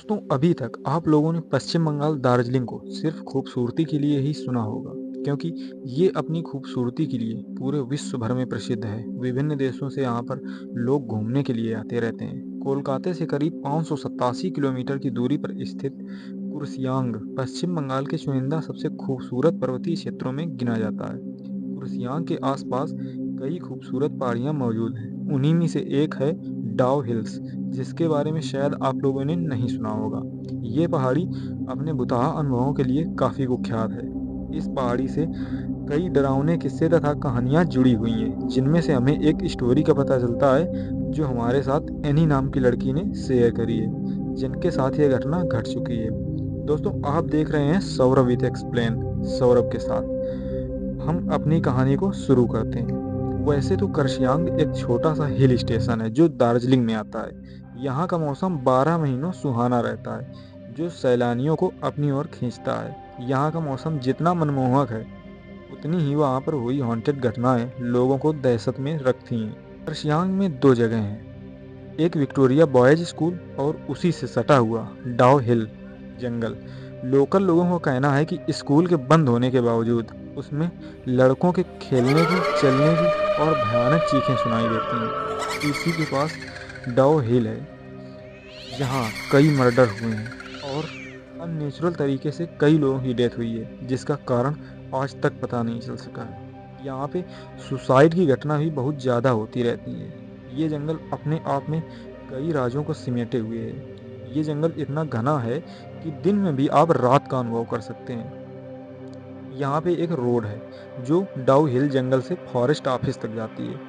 दोस्तों, अभी तक आप लोगों ने पश्चिम बंगाल दार्जिलिंग को सिर्फ खूबसूरती के लिए ही सुना होगा, क्योंकि ये अपनी खूबसूरती के लिए पूरे विश्व भर में प्रसिद्ध है। विभिन्न देशों से यहाँ पर लोग घूमने के लिए आते रहते हैं। कोलकाता से करीब 587 किलोमीटर की दूरी पर स्थित कुर्सियांग पश्चिम बंगाल के चुनिंदा सबसे खूबसूरत पर्वतीय क्षेत्रों में गिना जाता है। कुर्सियांग के आसपास कई खूबसूरत पहाड़ियाँ मौजूद हैं। उन्हीं में से एक है डाउ हिल्स, जिसके बारे में शायद आप लोगों ने नहीं सुना होगा। ये पहाड़ी अपने भुतहा अनुभवों के लिए काफ़ी कुख्यात है। इस पहाड़ी से कई डरावने किस्से तथा कहानियाँ जुड़ी हुई हैं, जिनमें से हमें एक स्टोरी का पता चलता है जो हमारे साथ एनी नाम की लड़की ने शेयर करी है, जिनके साथ ये घटना घट चुकी है। दोस्तों, आप देख रहे हैं सौरभ विथ एक्सप्लेन, सौरभ के साथ हम अपनी कहानी को शुरू करते हैं। वैसे तो करशियांग एक छोटा सा हिल स्टेशन है जो दार्जिलिंग में आता है। यहाँ का मौसम 12 महीनों सुहाना रहता है, जो सैलानियों को अपनी ओर खींचता है। यहाँ का मौसम जितना मनमोहक है, उतनी ही वहाँ पर हुई हॉन्टेड घटनाएं लोगों को दहशत में रखती हैं। करशियांग में दो जगह हैं, एक विक्टोरिया बॉयज स्कूल और उसी से सटा हुआ डाउ हिल जंगल। लोकल लोगों का कहना है कि स्कूल के बंद होने के बावजूद उसमें लड़कों के खेलने की, चलने की और भयानक चीखें सुनाई देती हैं। इसी के पास डाउ हिल है, जहाँ कई मर्डर हुए हैं और अननेचुरल तरीके से कई लोगों की डेथ हुई है, जिसका कारण आज तक पता नहीं चल सका है। यहाँ पे सुसाइड की घटना भी बहुत ज़्यादा होती रहती है। ये जंगल अपने आप में कई राजों को सिमेटे हुए है। ये जंगल इतना घना है कि दिन में भी आप रात का अनुभव कर सकते हैं। यहाँ पे एक रोड है जो डाउ हिल जंगल से फॉरेस्ट ऑफिस तक जाती है,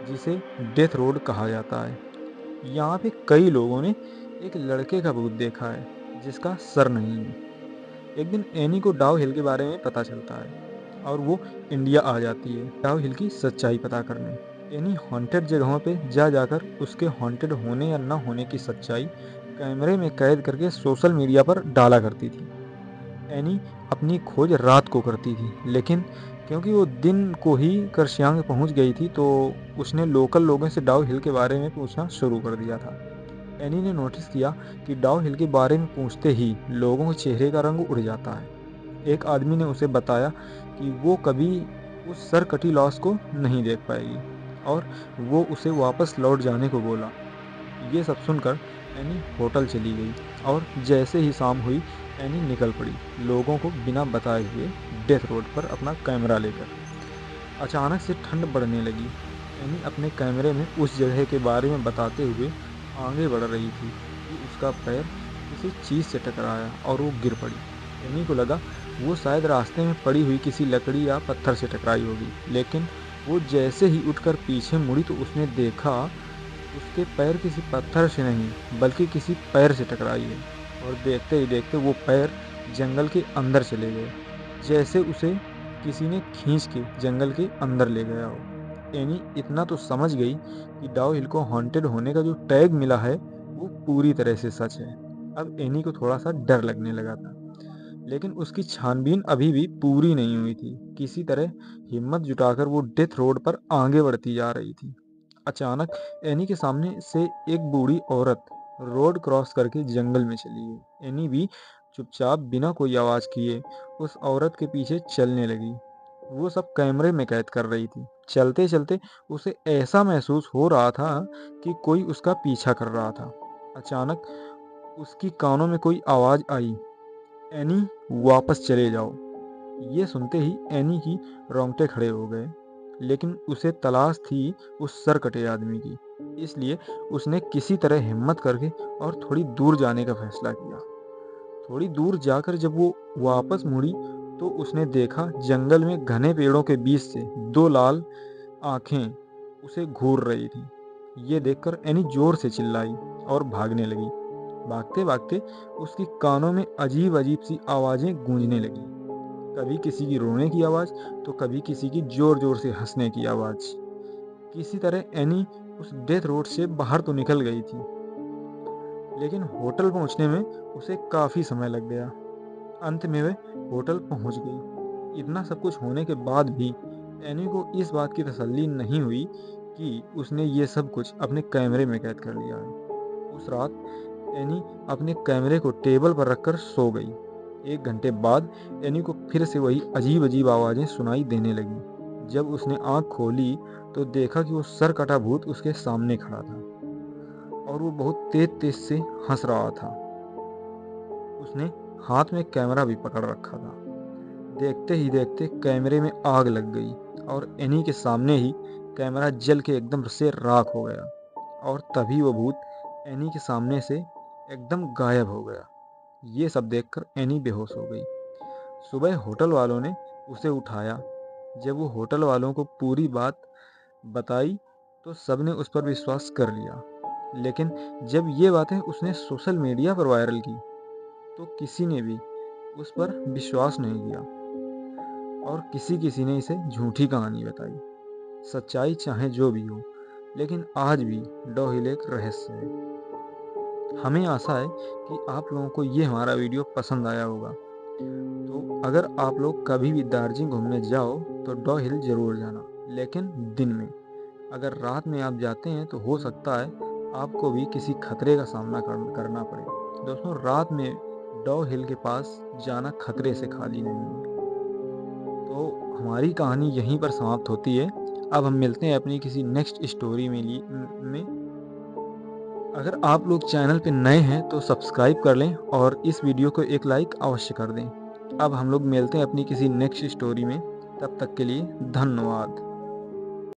जिसे डेथ रोड कहा जाता है। यहाँ पे कई लोगों ने एक लड़के का भूत देखा है जिसका सर नहीं है। एक दिन एनी को डाउ हिल के बारे में पता चलता है और वो इंडिया आ जाती है डाउ हिल की सच्चाई पता करने। एनी हॉन्टेड जगहों पे जा जाकर उसके हॉन्टेड होने या न होने की सच्चाई कैमरे में कैद करके सोशल मीडिया पर डाला करती थी। एनी अपनी खोज रात को करती थी, लेकिन क्योंकि वो दिन को ही करशियांग पहुंच गई थी, तो उसने लोकल लोगों से डाउ हिल के बारे में पूछना शुरू कर दिया था। एनी ने नोटिस किया कि डाउ हिल के बारे में पूछते ही लोगों के चेहरे का रंग उड़ जाता है। एक आदमी ने उसे बताया कि वो कभी उस सर कटी लाश को नहीं देख पाएगी और वो उसे वापस लौट जाने को बोला। ये सब सुनकर एनी होटल चली गई और जैसे ही शाम हुई, एनी निकल पड़ी, लोगों को बिना बताए हुए डेथ रोड पर अपना कैमरा लेकर। अचानक से ठंड बढ़ने लगी। एनी अपने कैमरे में उस जगह के बारे में बताते हुए आगे बढ़ रही थी कि उसका पैर किसी चीज़ से टकराया और वो गिर पड़ी। एनी को लगा वो शायद रास्ते में पड़ी हुई किसी लकड़ी या पत्थर से टकराई होगी, लेकिन वो जैसे ही उठकर पीछे मुड़ी तो उसने देखा उसके पैर किसी पत्थर से नहीं बल्कि किसी पैर से टकराई है। और देखते ही देखते वो पैर जंगल के अंदर चले गए, जैसे उसे किसी ने खींच के जंगल के अंदर ले गया हो। एनी इतना तो समझ गई कि डाउ हिल को हॉन्टेड होने का जो टैग मिला है वो पूरी तरह से सच है। अब एनी को थोड़ा सा डर लगने लगा था, लेकिन उसकी छानबीन अभी भी पूरी नहीं हुई थी। किसी तरह हिम्मत जुटाकर वो डेथ रोड पर आगे बढ़ती जा रही थी। अचानक एनी के सामने से एक बूढ़ी औरत रोड क्रॉस करके जंगल में चली गई। एनी भी चुपचाप बिना कोई आवाज किए उस औरत के पीछे चलने लगी। वो सब कैमरे में कैद कर रही थी। चलते चलते उसे ऐसा महसूस हो रहा था कि कोई उसका पीछा कर रहा था। अचानक उसकी कानों में कोई आवाज आई, एनी वापस चले जाओ। ये सुनते ही एनी की रोंगटे खड़े हो गए, लेकिन उसे तलाश थी उस सरकटे आदमी की, इसलिए उसने किसी तरह हिम्मत करके और थोड़ी दूर जाने का फैसला किया। थोड़ी दूर जाकर जब वो वापस मुड़ी, तो उसने देखा जंगल में घने पेड़ों के बीच से दो लाल आंखें उसे घूर रही थी। ये देखकर एनी जोर से चिल्लाई और भागने लगी। भागते भागते उसके कानों में अजीब अजीब सी आवाजें गूंजने लगी। कभी किसी की रोने की आवाज, तो कभी किसी की जोर जोर से हंसने की आवाज। किसी तरह एनी उस डेथ रोड से बाहर तो निकल गई थी, लेकिन होटल पहुंचने में उसे काफी समय लग गया। अंत में वह होटल पहुंच गई। इतना सब कुछ होने के बाद भी एनी को इस बात की तसल्ली नहीं हुई कि उसने ये सब कुछ अपने कैमरे में कैद कर लिया है। उस रात एनी अपने कैमरे को टेबल पर रखकर सो गई। 1 घंटे बाद एनी को फिर से वही अजीब-अजीब आवाज़ें सुनाई देने लगीं। जब उसने आँख खोली तो देखा कि वो सरकटा भूत उसके सामने खड़ा था और वो बहुत तेज़-तेज़ से हँस रहा था। उसने हाथ में कैमरा भी पकड़ रखा था। देखते ही देखते कैमरे में आग लग गई और एनी के सामने ही कैमरा जल के एकदम से राख हो गया और तभी वो भूत एनी के सामने से एकदम गायब हो गया। ये सब देखकर एनी बेहोश हो गई। सुबह होटल वालों ने उसे उठाया। जब वो होटल वालों को पूरी बात बताई तो सबने उस पर विश्वास कर लिया। लेकिन जब ये बातें उसने सोशल मीडिया पर वायरल की तो किसी ने भी उस पर विश्वास नहीं किया और किसी-किसी ने इसे झूठी कहानी बताई। सच्चाई चाहे जो भी हो, लेकिन आज भी डॉ हिल एक रहस्य है। हमें आशा है कि आप लोगों को ये हमारा वीडियो पसंद आया होगा। तो अगर आप लोग कभी भी दार्जिलिंग घूमने जाओ तो डॉ हिल ज़रूर जाना, लेकिन दिन में। अगर रात में आप जाते हैं तो हो सकता है आपको भी किसी खतरे का सामना करना पड़े। दोस्तों, रात में डॉ हिल के पास जाना खतरे से खाली नहीं है। तो हमारी कहानी यहीं पर समाप्त होती है। अब हम मिलते हैं अपनी किसी नेक्स्ट स्टोरी में। अगर आप लोग चैनल पे नए हैं तो सब्सक्राइब कर लें और इस वीडियो को एक लाइक अवश्य कर दें। अब हम लोग मिलते हैं अपनी किसी नेक्स्ट स्टोरी में। तब तक के लिए धन्यवाद।